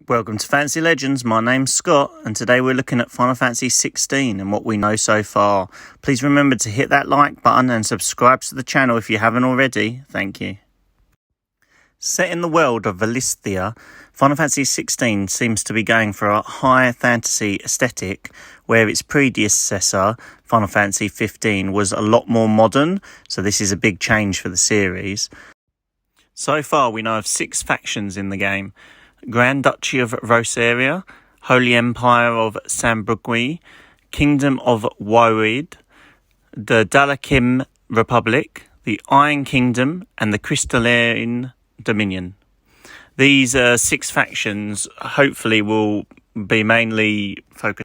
Welcome to Fantasy Legends, my name's Scott and today we're looking at Final Fantasy XVI and what we know so far. Please remember to hit that like button and subscribe to the channel if you haven't already. Thank you. Set in the world of Valisthea, Final Fantasy XVI seems to be going for a high fantasy aesthetic where its predecessor, Final Fantasy XV, was a lot more modern, so this is a big change for the series. So far we know of 6 factions in the game. Grand Duchy of Rosaria, Holy Empire of Sambrugui, Kingdom of Warid, the Dalakim Republic, the Iron Kingdom, and the Crystalline Dominion. These 6 factions hopefully will be mainly focused.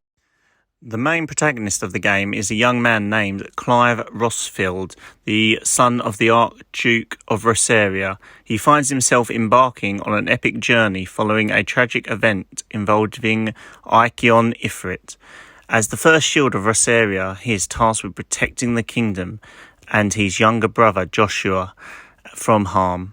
The main protagonist of the game is a young man named Clive Rosfield, the son of the Archduke of Rosaria. He finds himself embarking on an epic journey following a tragic event involving Ichion Ifrit. As the first shield of Rosaria, he is tasked with protecting the kingdom and his younger brother Joshua from harm.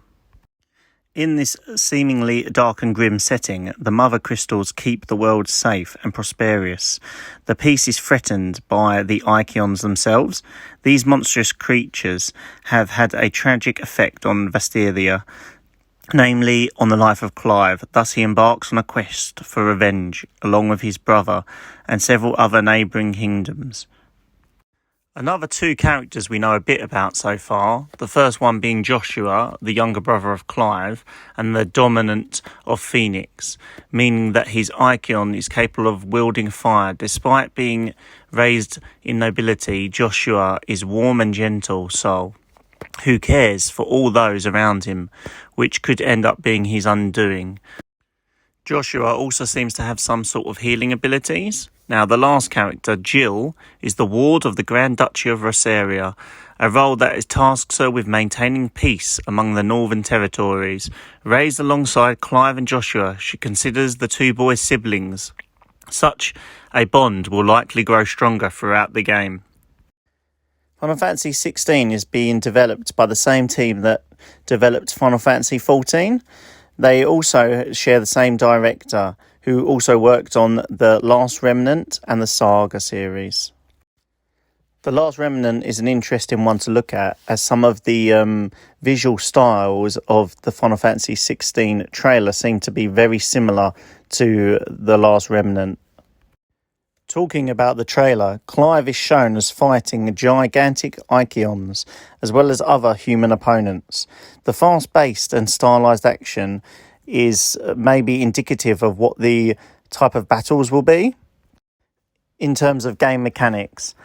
In this seemingly dark and grim setting, the mother crystals keep the world safe and prosperous. The peace is threatened by the Ichions themselves. These monstrous creatures have had a tragic effect on Valisthea, namely on the life of Clive. Thus he embarks on a quest for revenge, along with his brother and several other neighbouring kingdoms. Another 2 characters we know a bit about so far, the first one being Joshua, the younger brother of Clive, and the dominant of Phoenix, meaning that his Ichion is capable of wielding fire. Despite being raised in nobility, Joshua is warm and gentle soul, who cares for all those around him, which could end up being his undoing. Joshua also seems to have some sort of healing abilities. Now, the last character, Jill, is the ward of the Grand Duchy of Rosaria, a role that tasks her with maintaining peace among the northern territories. Raised alongside Clive and Joshua, she considers the 2 boys siblings. Such a bond will likely grow stronger throughout the game. Final Fantasy XVI is being developed by the same team that developed Final Fantasy XIV. They also share the same director, who also worked on The Last Remnant and the Saga series. The Last Remnant is an interesting one to look at, as some of the visual styles of the Final Fantasy XVI trailer seem to be very similar to The Last Remnant. Talking about the trailer, Clive is shown as fighting gigantic Ichions, as well as other human opponents. The fast-paced and stylised action is maybe indicative of what the type of battles will be. In terms of game mechanics,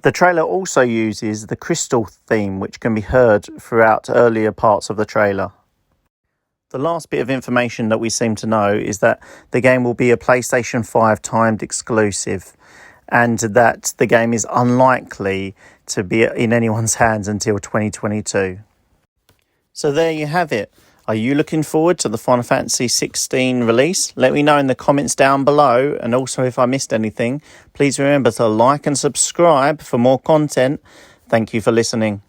the trailer also uses the crystal theme, which can be heard throughout earlier parts of the trailer. The last bit of information that we seem to know is that the game will be a PlayStation 5 timed exclusive, and that the game is unlikely to be in anyone's hands until 2022. So there you have it. Are you looking forward to the Final Fantasy XVI release? Let me know in the comments down below, and also if I missed anything, please remember to like and subscribe for more content. Thank you for listening.